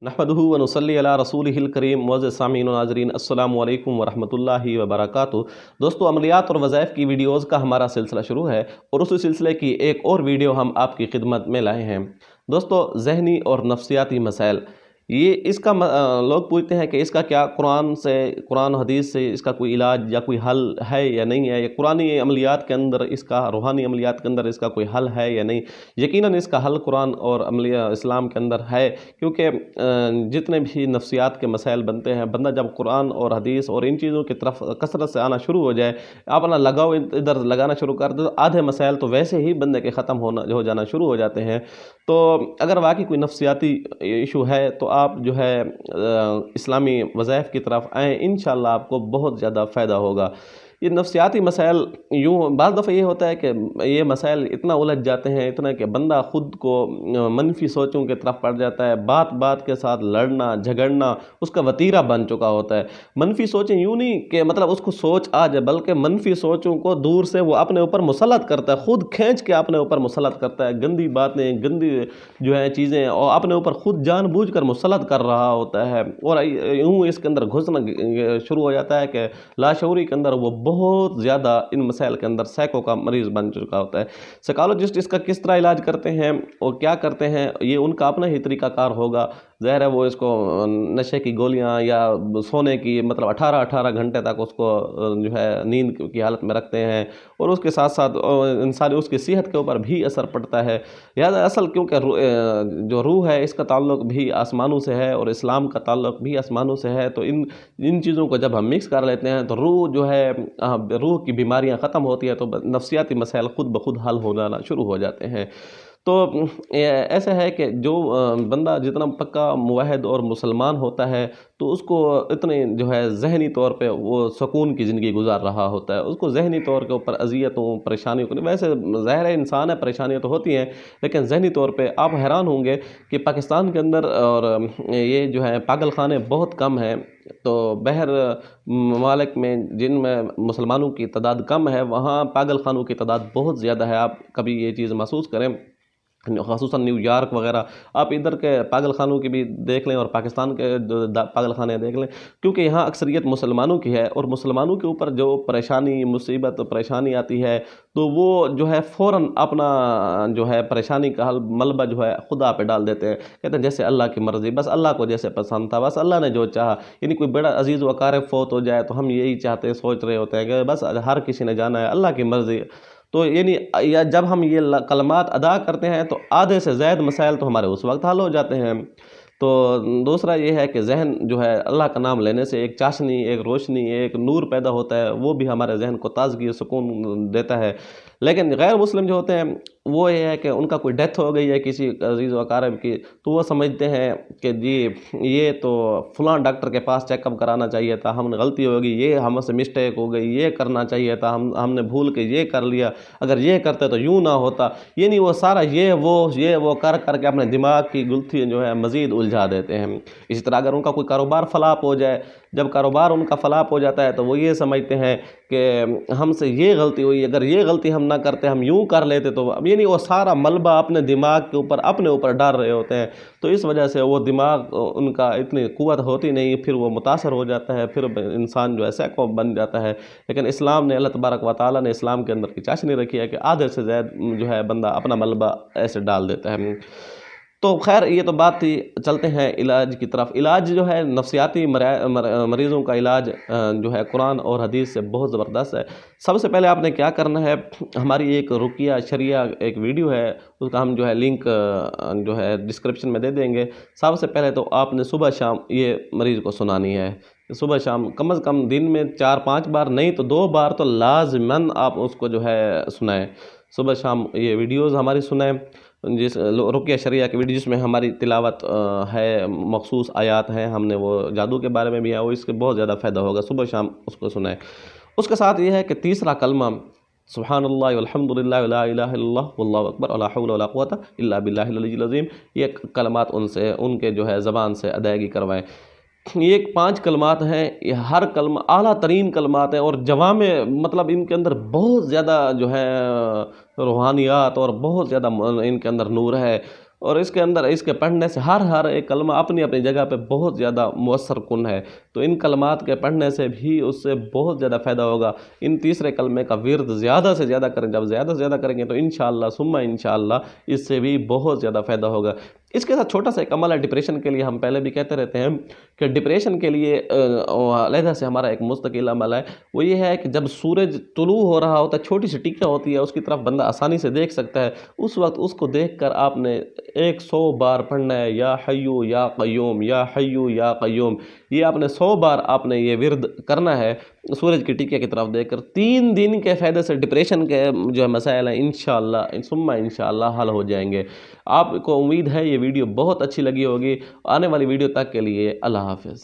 नहमदुहु व नुसल्ली अला रसूलिहिल करीम मुअज़्ज़िज़ सामीन व नाज़रीन अस्सलामु अलैकुम व रहमतुल्लाहि व बरकातुहू। दोस्तों, अमलियात और वज़ाइफ की वीडियोज़ का हमारा सिलसिला शुरू है और उसी सिलसिले की एक और वीडियो हम आपकी खिदमत में लाए हैं। दोस्तों, ज़हनी और नफ्सियाती मसाइल, ये इसका लोग पूछते हैं कि इसका क्या कुरान हदीस से इसका कोई इलाज या कोई हल है या नहीं है, या कुरानी अमलियात के अंदर इसका, रूहानी अमलियात के अंदर इसका कोई हल है या नहीं। यकीनन इसका हल कुरान और इस्लाम के अंदर है, क्योंकि जितने भी नफ्सियात के मसाइल बनते हैं, बंदा जब कुरान और हदीस और इन चीज़ों की तरफ कसरत से आना शुरू हो जाए, अपना लगाव इधर लगाना शुरू कर दे, तो आधे मसाइल तो वैसे ही बंदे के ख़त्म हो जाना शुरू हो जाते हैं। तो अगर वाकई कोई नफ्सियाती इशू है तो आप जो है इस्लामी वज़ाइफ की तरफ आएँ, इंशाअल्लाह आपको बहुत ज़्यादा फ़ायदा होगा। ये नफ्सियाती मसाइल, यूँ बाज़ दफ़ा ये होता है कि ये मसाइल इतना उलझ जाते हैं, इतना कि बंदा ख़ुद को मनफी सोचों की तरफ पड़ जाता है। बात बात के साथ लड़ना झगड़ना उसका वतीरा बन चुका होता है। मनफी सोचें यूँ नहीं कि मतलब उसको सोच आ जाए, बल्कि मनफी सोचों को दूर से वो अपने ऊपर मुसल्लत करता है, ख़ुद खींच के अपने ऊपर मुसल्लत करता है। गंदी बातें, गंदी जो है चीज़ें और अपने ऊपर ख़ुद जानबूझकर मुसल्लत कर रहा होता है, और यूँ इसके अंदर घुसना शुरू हो जाता है कि लाशऊरी के अंदर वो बहुत ज़्यादा इन मसाइल के अंदर सैकों का मरीज़ बन चुका होता है। साइकोलॉजिस्ट इसका किस तरह इलाज करते हैं और क्या करते हैं, ये उनका अपना ही तरीक़ाकार होगा। ज़ाहिर है वो इसको नशे की गोलियां या सोने की, मतलब 18-18 घंटे तक उसको जो है नींद की हालत में रखते हैं, और उसके साथ साथ इंसानी उसकी सेहत के ऊपर भी असर पड़ता है। याद असल क्योंकि जो रूह है इसका ताल्लुक़ भी आसमानों से है और इस्लाम का ताल्लुक़ भी आसमानों से है। तो इन चीज़ों को जब हम मिक्स कर लेते हैं तो रूह जो है, रूह की बीमारियां ख़त्म होती है, तो नफ्सियाती मसाइल खुद ब खुद हल हो जाना शुरू हो जाते हैं। तो ऐसा है कि जो बंदा जितना पक्का मुवाहिद और मुसलमान होता है, तो उसको इतने जो है ज़हनी तौर पे वो सुकून की ज़िंदगी गुजार रहा होता है। उसको ज़हनी तौर के ऊपर अज़ियतों परेशानियों को, वैसे ज़ाहिर है इंसान है, परेशानियाँ तो होती हैं, लेकिन ज़हनी तौर पे आप हैरान होंगे कि पाकिस्तान के अंदर और ये जो है पागल खाने बहुत कम हैं। तो बहर ममालिक में जिनमें मुसलमानों की तादाद कम है, वहाँ पागल खानों की तादाद बहुत ज़्यादा है। आप कभी ये चीज़ महसूस करें, ख़ासुसन न्यूयॉर्क वगैरह, आप इधर के पागल खानों की भी देख लें और पाकिस्तान के पागल खाने देख लें, क्योंकि यहाँ अक्सरियत मुसलमानों की है, और मुसलमानों के ऊपर जो परेशानी, मुसीबत, परेशानी आती है, तो वो जो है फ़ौरन अपना जो है परेशानी का हल मलबा जो है खुदा पे डाल देते हैं। कहते हैं जैसे अल्लाह की मर्ज़ी, बस अल्लाह को जैसे पसंद था, बस अल्लाह ने जो चाहा। यानी कोई बड़ा अजीज़ व अक़ारिब फ़ौत हो जाए तो हम यही चाहते सोच रहे होते हैं कि बस हर किसी ने जाना है, अल्लाह की मर्ज़ी। तो यानी या जब हम ये कलमात अदा करते हैं तो आधे से ज़्यादा मसाइल तो हमारे उस वक्त हल हो जाते हैं। तो दूसरा ये है कि जहन जो है, अल्लाह का नाम लेने से एक चाशनी, एक रोशनी, एक नूर पैदा होता है, वो भी हमारे जहन को ताज़गी, सुकून देता है। लेकिन गैर मुस्लिम जो होते हैं, वो ये है कि उनका कोई डेथ हो गई है किसी अजीज़ व अक़ारिब की, तो वो समझते हैं कि जी ये तो फ़लाँ डॉक्टर के पास चेकअप कराना चाहिए था, हमने गलती हो गई, ये हमसे मिस्टेक हो गई, ये करना चाहिए था, हमने भूल के ये कर लिया, अगर ये करते तो यूँ ना होता। ये नहीं, वो सारा ये वो कर के अपने दिमाग की गुत्थी जो है मज़ीद उलझा देते हैं। इसी तरह अगर उनका कोई कारोबार फलाप हो जाए, जब कारोबार उनका फलाप हो जाता है, तो वो ये समझते हैं कि हमसे ये गलती हुई, अगर ये गलती हम ना करते, हम यूँ कर लेते, तो अब ये नहीं, वो सारा मलबा अपने दिमाग के ऊपर अपने ऊपर डाल रहे होते हैं। तो इस वजह से वो दिमाग उनका इतनी कुव्वत होती नहीं, फिर वो मुतासर हो जाता है, फिर इंसान जो है सैको बन जाता है। लेकिन इस्लाम ने, अल्लाह तबारक व तआला ने इस्लाम के अंदर की चाशनी रखी है कि आधे से ज़्यादा जो है बंदा अपना मलबा ऐसे डाल देता है। तो खैर, ये तो बात थी। चलते हैं इलाज की तरफ। इलाज जो है नफ्सियाती मरीज़ों का इलाज जो है कुरान और हदीस से बहुत ज़बरदस्त है। सबसे पहले आपने क्या करना है, हमारी एक रुकिया शरिया एक वीडियो है, उसका हम जो है लिंक जो है डिस्क्रिप्शन में दे देंगे। सबसे पहले तो आपने सुबह शाम ये मरीज़ को सुनानी है, सुबह शाम कम से कम दिन में 4-5 बार, नहीं तो 2 बार तो लाज़िमन आप उसको जो है सुनाएं। सुबह शाम ये वीडियोज़ हमारी सुनाएं, जिस रुकिया शरिया की वीडियो जिसमें हमारी तिलावत है, मखसूस आयात हैं, हमने वो जादू के बारे में भी है, वो इसके बहुत ज़्यादा फ़ायदा होगा। सुबह शाम उसको सुनाएं। उसके साथ ये है कि तीसरा कलमा सुब्हानल्लाह वल्हम्दुलिल्लाह वला इलाहा इल्लल्लाह वल्लाहु अकबर वला हौला वला कुव्वता इल्ला बिल्लाहिल अलिय्यिल अज़ीम, ये कलमात उनसे, उनके जो है ज़बान से अदायगी करवाएं। ये 5 कलमात हैं, ये हर कलमा आला तरीन कलमात हैं, और जवामे मतलब इनके अंदर बहुत ज़्यादा जो है रूहानियात और बहुत ज़्यादा इनके अंदर नूर है। اور اس کے اندر اس کے پڑھنے سے ہر ایک کلمہ اپنی اپنی جگہ پہ بہت زیادہ مؤثر کن ہے، تو ان کلمات کے پڑھنے سے بھی اس سے بہت زیادہ فائدہ ہوگا۔ ان تیسرے کلمے کا ورد زیادہ سے زیادہ کریں، جب زیادہ سے زیادہ کریں گے تو انشاءاللہ ثم انشاءاللہ اس سے بھی بہت زیادہ فائدہ ہوگا۔ اس کے ساتھ چھوٹا سا ایک عمل ہے ڈپریشن کے لیے، ہم پہلے بھی کہتے رہتے ہیں کہ ڈپریشن کے لیے علیحدہ سے ہمارا ایک مستقل عمل ہے، وہ یہ ہے کہ جب سورج طلوع ہو رہا ہوتا ہے، چھوٹی سی ٹکیا ہوتی ہے، اس کی طرف بندہ آسانی سے دیکھ سکتا ہے، اس وقت اس کو دیکھ کر آپ نے 100 بار پڑھنا ہے، یا حیو یا قیوم، یا حیو یا قیوم، یہ آپ نے 100 بار آپ نے یہ ورد کرنا ہے سورج کی ٹکیا کی طرف دیکھ کر۔ 3 دن کے فائدے سے ڈپریشن کے جو مسائل ہیں انشاءاللہ ثم انشاءاللہ حل ہو جائیں گے۔ آپ کو امید ہے یہ ویڈیو بہت اچھی لگی ہوگی۔ آنے والی ویڈیو تک کے لیے اللہ حافظ۔